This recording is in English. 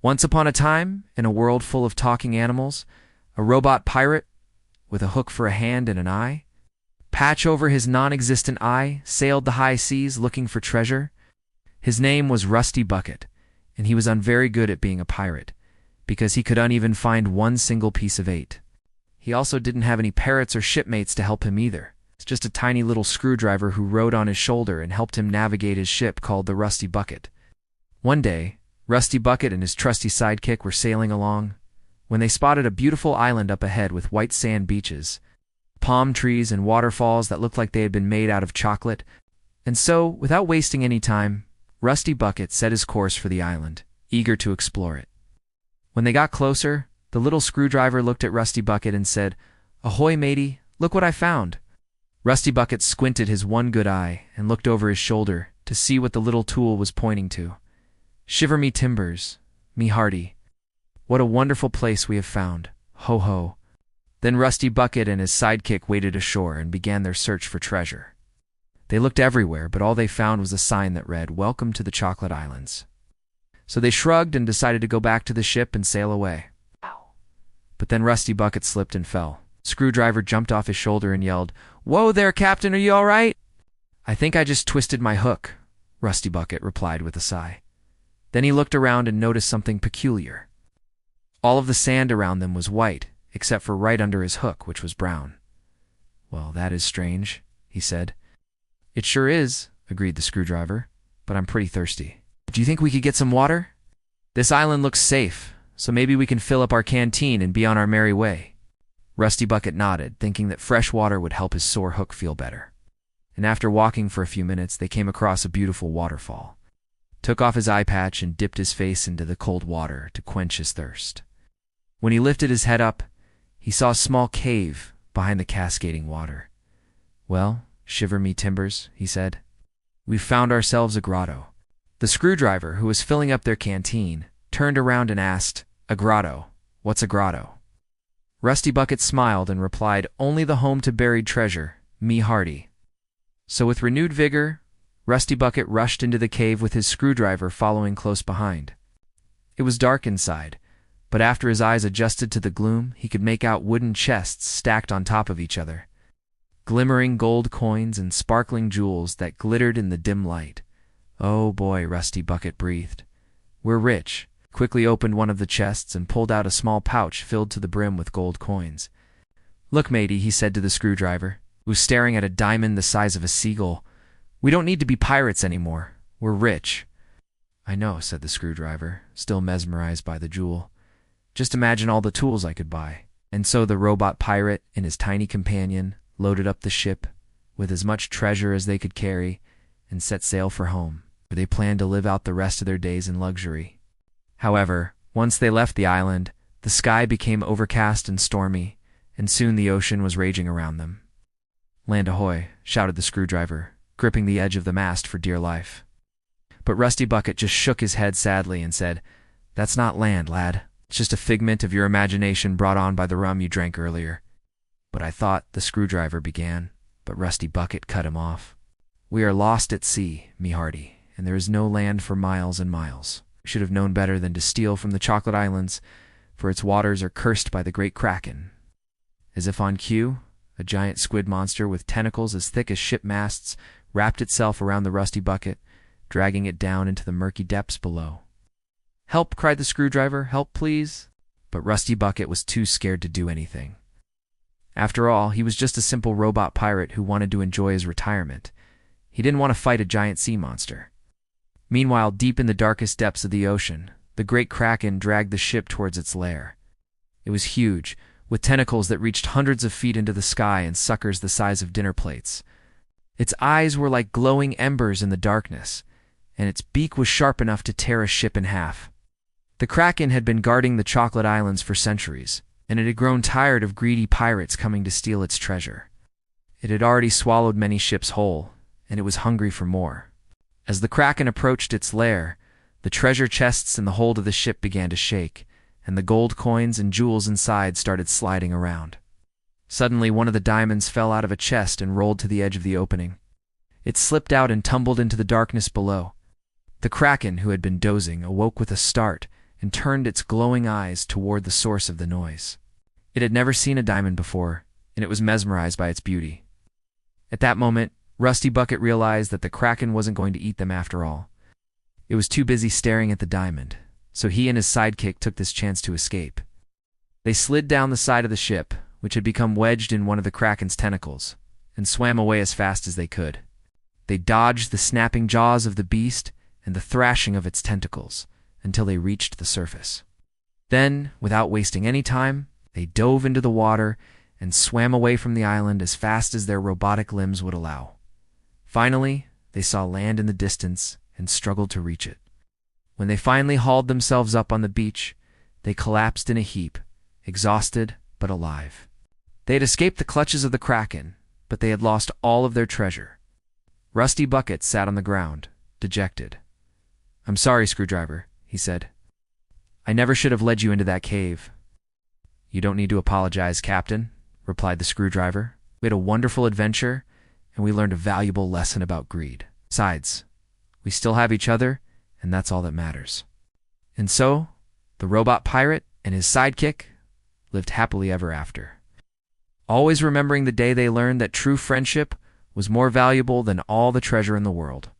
Once upon a time, in a world full of talking animals, a robot pirate, with a hook for a hand and an eye, patch over his non-existent eye, sailed the high seas looking for treasure. His name was Rusty Bucket, and he was very good at being a pirate, because he could uneven find one single piece of eight. He also didn't have any parrots or shipmates to help him either. It's just a tiny little screwdriver who rode on his shoulder and helped him navigate his ship called the Rusty Bucket. One day, Rusty Bucket and his trusty sidekick were sailing along when they spotted a beautiful island up ahead with white sand beaches, palm trees, and waterfalls that looked like they had been made out of chocolate. And so, without wasting any time, Rusty Bucket set his course for the island, eager to explore it. When they got closer, the little screwdriver looked at Rusty Bucket and said, "Ahoy, matey, look what I found." Rusty Bucket squinted his one good eye and looked over his shoulder to see what the little tool was pointing to. "Shiver me timbers, me hearty. What a wonderful place we have found. Ho ho." Then Rusty Bucket and his sidekick waded ashore and began their search for treasure. They looked everywhere, but all they found was a sign that read, "Welcome to the Chocolate Islands." So they shrugged and decided to go back to the ship and sail away. But then Rusty Bucket slipped and fell. Screwdriver jumped off his shoulder and yelled, "Whoa there, Captain, are you all right?" "I think I just twisted my hook," Rusty Bucket replied with a sigh. Then he looked around and noticed something peculiar. All of the sand around them was white, except for right under his hook, which was brown. "Well, that is strange," he said. "It sure is," agreed the screwdriver, "but I'm pretty thirsty. Do you think we could get some water? This island looks safe, so maybe we can fill up our canteen and be on our merry way." Rusty Bucket nodded, thinking that fresh water would help his sore hook feel better. And after walking for a few minutes, they came across a beautiful waterfall. Took off his eye patch and dipped his face into the cold water to quench his thirst. When he lifted his head up, he saw a small cave behind the cascading water. "Well, shiver me timbers," he said. "We've found ourselves a grotto." The screwdriver, who was filling up their canteen, turned around and asked, "A grotto? What's a grotto?" Rusty Bucket smiled and replied, "Only the home to buried treasure, me hearty." So with renewed vigor, Rusty Bucket rushed into the cave with his screwdriver following close behind. It was dark inside, but after his eyes adjusted to the gloom, he could make out wooden chests stacked on top of each other, glimmering gold coins and sparkling jewels that glittered in the dim light. "Oh boy," Rusty Bucket breathed. "We're rich." Quickly opened one of the chests and pulled out a small pouch filled to the brim with gold coins. "Look, matey," he said to the screwdriver, who was staring at a diamond the size of a seagull. "We don't need to be pirates anymore. We're rich." "I know," said the screwdriver, still mesmerized by the jewel. "Just imagine all the tools I could buy." And so the robot pirate and his tiny companion loaded up the ship with as much treasure as they could carry and set sail for home, where they planned to live out the rest of their days in luxury. However, once they left the island, the sky became overcast and stormy, and soon the ocean was raging around them. "Land ahoy," shouted the screwdriver, gripping the edge of the mast for dear life. But Rusty Bucket just shook his head sadly and said, "That's not land, lad. It's just a figment of your imagination brought on by the rum you drank earlier." "But I thought," the screwdriver began, but Rusty Bucket cut him off. "We are lost at sea, me hearty, and there is no land for miles and miles. We should have known better than to steal from the Chocolate Islands, for its waters are cursed by the great Kraken." As if on cue, a giant squid monster with tentacles as thick as ship masts wrapped itself around the Rusty Bucket, dragging it down into the murky depths below. "Help!" cried the screwdriver. "Help, please!" But Rusty Bucket was too scared to do anything. After all, he was just a simple robot pirate who wanted to enjoy his retirement. He didn't want to fight a giant sea monster. Meanwhile, deep in the darkest depths of the ocean, the great Kraken dragged the ship towards its lair. It was huge, with tentacles that reached hundreds of feet into the sky and suckers the size of dinner plates. Its eyes were like glowing embers in the darkness, and its beak was sharp enough to tear a ship in half. The Kraken had been guarding the Chocolate Islands for centuries, and it had grown tired of greedy pirates coming to steal its treasure. It had already swallowed many ships whole, and it was hungry for more. As the Kraken approached its lair, the treasure chests in the hold of the ship began to shake, and the gold coins and jewels inside started sliding around. Suddenly, one of the diamonds fell out of a chest and rolled to the edge of the opening. It slipped out and tumbled into the darkness below. The Kraken, who had been dozing, awoke with a start and turned its glowing eyes toward the source of the noise. It had never seen a diamond before, and it was mesmerized by its beauty. At that moment, Rusty Bucket realized that the Kraken wasn't going to eat them after all. It was too busy staring at the diamond, so he and his sidekick took this chance to escape. They slid down the side of the ship, which had become wedged in one of the Kraken's tentacles, and swam away as fast as they could. They dodged the snapping jaws of the beast and the thrashing of its tentacles until they reached the surface. Then, without wasting any time, they dove into the water and swam away from the island as fast as their robotic limbs would allow. Finally, they saw land in the distance and struggled to reach it. When they finally hauled themselves up on the beach, they collapsed in a heap, exhausted but alive. They had escaped the clutches of the Kraken, but they had lost all of their treasure. Rusty Bucket sat on the ground, dejected. "I'm sorry, Screwdriver," he said. "I never should have led you into that cave." "You don't need to apologize, Captain," replied the Screwdriver. "We had a wonderful adventure, and we learned a valuable lesson about greed. Besides, we still have each other, and that's all that matters." And so, the robot pirate and his sidekick lived happily ever after, always remembering the day they learned that true friendship was more valuable than all the treasure in the world.